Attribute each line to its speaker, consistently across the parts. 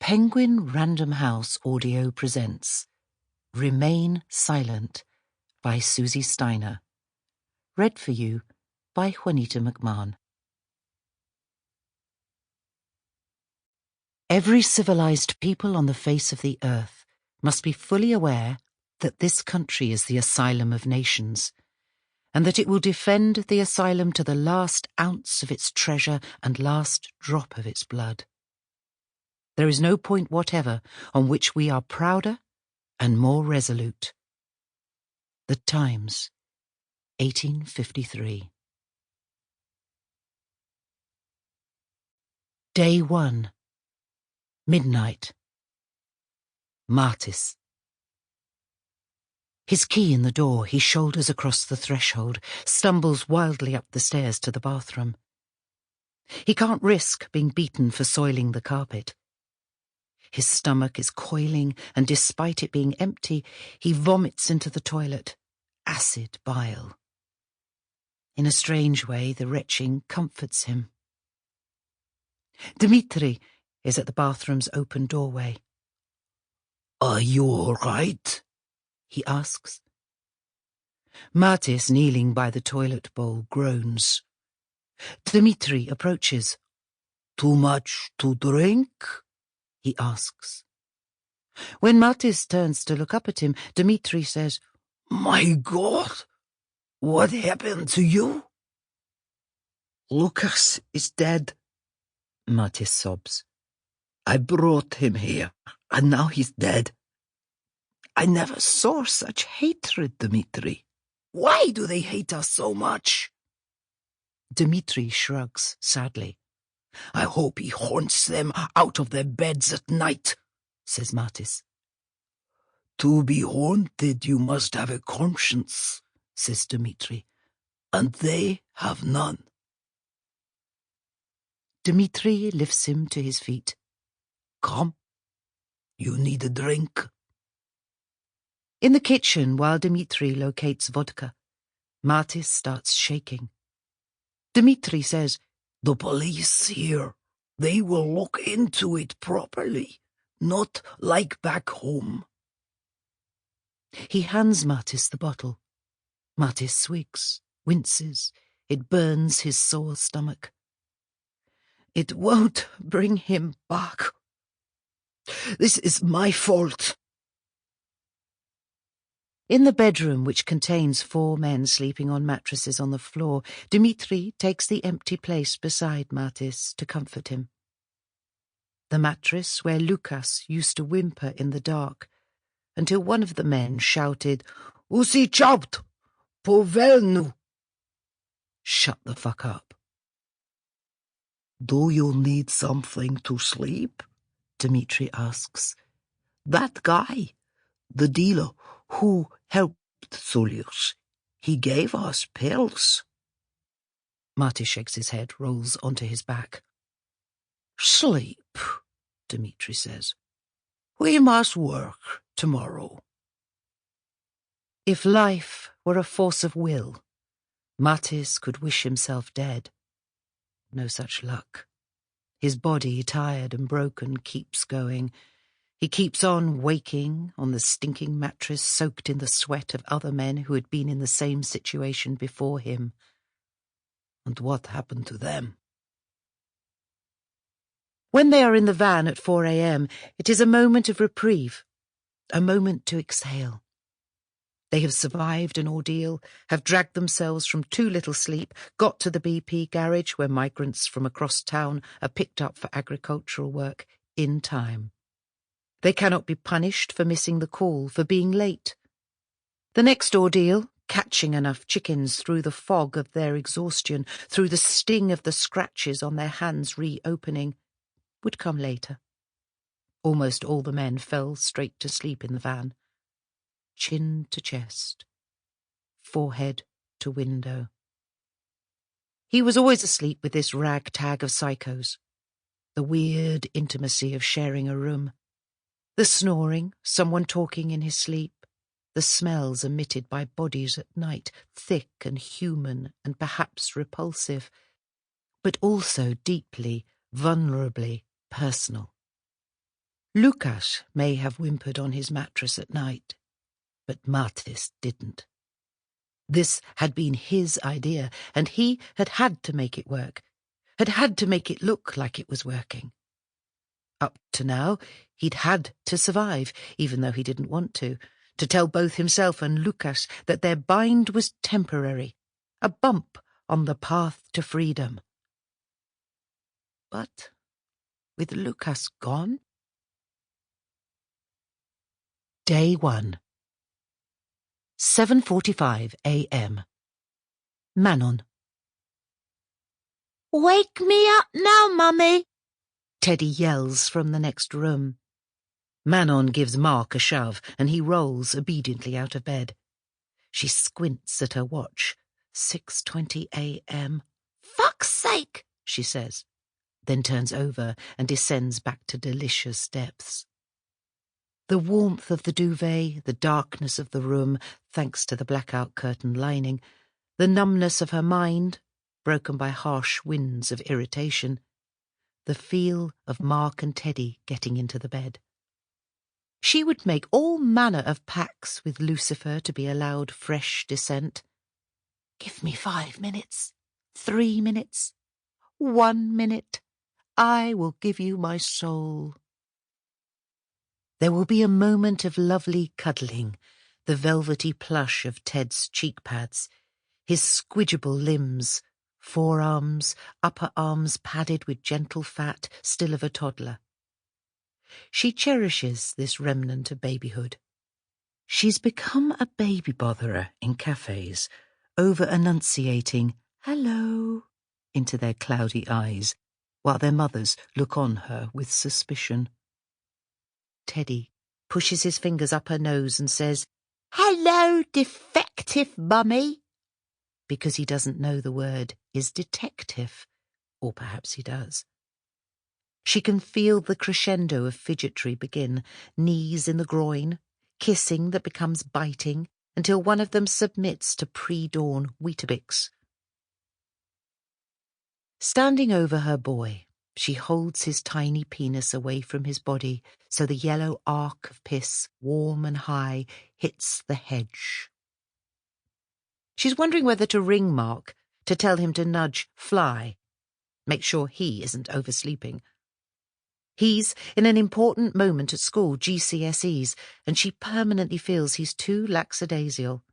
Speaker 1: Penguin Random House Audio presents Remain Silent by Susie Steiner. Read for you by Juanita Mcmahon. Every civilized people on the face of the earth must be fully aware that this country is the asylum of nations, and that it will defend the asylum to the last ounce of its treasure and last drop of its blood. There is no point whatever on which we are prouder and more resolute. The Times, 1853. Day 1. Midnight. Martis. His key in the door, he shoulders across the threshold, stumbles wildly up the stairs to the bathroom. He can't risk being beaten for soiling the carpet. His stomach is coiling, and despite it being empty, he vomits into the toilet. Acid bile. In a strange way, the retching comforts him. Dmitri is at the bathroom's open doorway.
Speaker 2: "Are you all right?"
Speaker 1: he asks. Martis, kneeling by the toilet bowl, groans. Dmitri approaches.
Speaker 2: "Too much to drink?"
Speaker 1: he asks. When Martis turns to look up at him, Dmitri says,
Speaker 2: "My God, what happened to you?" "Lucas is dead," Martis sobs. "I brought him here, and now he's dead. I never saw such hatred, Dmitri. Why do they hate us so much?"
Speaker 1: Dmitri shrugs sadly.
Speaker 2: "I hope he haunts them out of their beds at night," says Martis. "To be haunted you must have a conscience," says Dmitri, "and they have none."
Speaker 1: Dmitri lifts him to his feet.
Speaker 2: "Come, you need a drink."
Speaker 1: In the kitchen, while Dmitri locates vodka, Martis starts shaking. Dmitri says,
Speaker 2: "The police here, they will look into it properly, not like back home."
Speaker 1: He hands Martis the bottle. Martis swigs, winces. It burns his sore stomach.
Speaker 2: "It won't bring him back. This is my fault."
Speaker 1: In the bedroom, which contains 4 men sleeping on mattresses on the floor, Dmitri takes the empty place beside Martis to comfort him. The mattress where Lucas used to whimper in the dark, until one of the men shouted,
Speaker 2: "Usi chopt! Povelnu!"
Speaker 1: Shut the fuck up.
Speaker 2: "Do you need something to sleep?" Dmitri asks. "That guy, the dealer who helped Sulius, he gave us pills."
Speaker 1: Martis shakes his head, rolls onto his back.
Speaker 2: "Sleep," Dmitri says. "We must work tomorrow."
Speaker 1: If life were a force of will, Martis could wish himself dead. No such luck. His body, tired and broken, keeps going. He keeps on waking on the stinking mattress, soaked in the sweat of other men who had been in the same situation before him.
Speaker 2: And what happened to them?
Speaker 1: When they are in the van at 4 a.m., it is a moment of reprieve, a moment to exhale. They have survived an ordeal, have dragged themselves from too little sleep, got to the BP garage where migrants from across town are picked up for agricultural work in time. They cannot be punished for missing the call, for being late. The next ordeal, catching enough chickens through the fog of their exhaustion, through the sting of the scratches on their hands reopening, would come later. Almost all the men fell straight to sleep in the van. Chin to chest, forehead to window. He was always asleep with this ragtag of psychos. The weird intimacy of sharing a room. The snoring, someone talking in his sleep. The smells emitted by bodies at night, thick and human and perhaps repulsive, but also deeply, vulnerably personal. Lucas may have whimpered on his mattress at night, but Martis didn't. This had been his idea, and he had had to make it work, had had to make it look like it was working. Up to now, he'd had to survive, even though he didn't want to tell both himself and Lucas that their bind was temporary, a bump on the path to freedom. But with Lucas gone? Day 1. 7:45 a.m. Manon.
Speaker 3: Wake me up now, Mummy,
Speaker 1: Teddy yells from the next room. Manon gives Mark a shove, and he rolls obediently out of bed. She squints at her watch. 6:20 a.m.
Speaker 3: Fuck's sake,
Speaker 1: she says, then turns over and descends back to delicious depths. The warmth of the duvet, the darkness of the room, thanks to the blackout curtain lining, the numbness of her mind, broken by harsh winds of irritation, the feel of Mark and Teddy getting into the bed. She would make all manner of pacts with Lucifer to be allowed fresh descent. Give me 5 minutes, 3 minutes, 1 minute. I will give you my soul. There will be a moment of lovely cuddling, the velvety plush of Ted's cheek pads, his squidgeable limbs, forearms, upper arms padded with gentle fat, still of a toddler. She cherishes this remnant of babyhood. She's become a baby botherer in cafes, over-enunciating "hello" into their cloudy eyes, while their mothers look on her with suspicion. Teddy pushes his fingers up her nose and says,
Speaker 3: "Hello, defective Mummy,"
Speaker 1: because he doesn't know the word is detective, or perhaps he does. She can feel the crescendo of fidgetry begin, knees in the groin, kissing that becomes biting, until one of them submits to pre-dawn Weetabix. Standing over her boy, she holds his tiny penis away from his body so the yellow arc of piss, warm and high, hits the hedge. She's wondering whether to ring Mark to tell him to nudge Fly, make sure he isn't oversleeping. He's in an important moment at school, GCSEs, and she permanently feels he's too lackadaisical.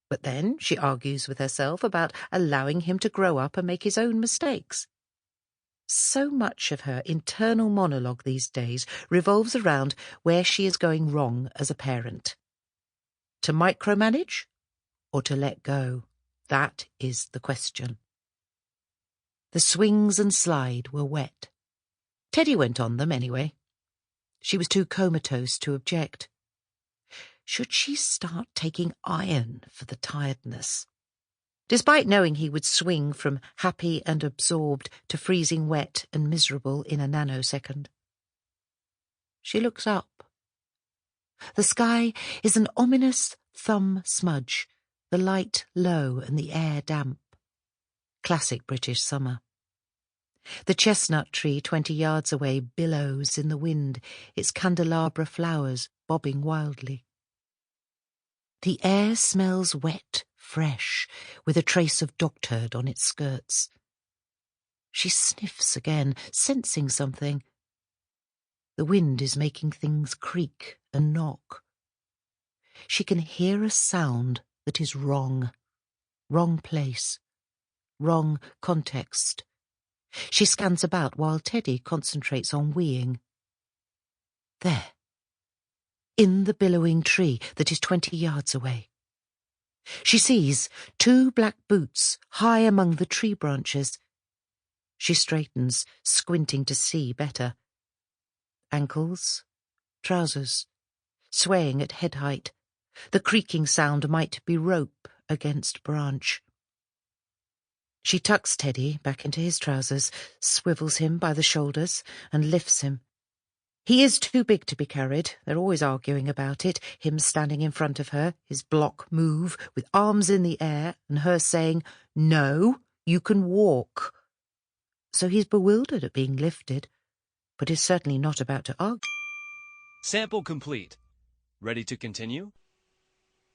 Speaker 1: But then she argues with herself about allowing him to grow up and make his own mistakes. So much of her internal monologue these days revolves around where she is going wrong as a parent. To micromanage or to let go? That is the question. The swings and slide were wet. Teddy went on them anyway. She was too comatose to object. Should she start taking iron for the tiredness? Despite knowing he would swing from happy and absorbed to freezing wet and miserable in a nanosecond. She looks up. The sky is an ominous thumb smudge, the light low and the air damp. Classic British summer. The chestnut tree 20 yards away billows in the wind, its candelabra flowers bobbing wildly. The air smells wet, fresh, with a trace of dog turd on its skirts. She sniffs again, sensing something. The wind is making things creak and knock. She can hear a sound that is wrong. Wrong place. Wrong context. She scans about while Teddy concentrates on weeing. There. In the billowing tree that is 20 yards away. She sees 2 black boots high among the tree branches. She straightens, squinting to see better. Ankles, trousers, swaying at head height. The creaking sound might be rope against branch. She tucks Teddy back into his trousers, swivels him by the shoulders, and lifts him. He is too big to be carried. They're always arguing about it, him standing in front of her, his block move, with arms in the air, and her saying, "No, you can walk." So he's bewildered at being lifted, but is certainly not about to argue.
Speaker 4: Sample complete. Ready to continue?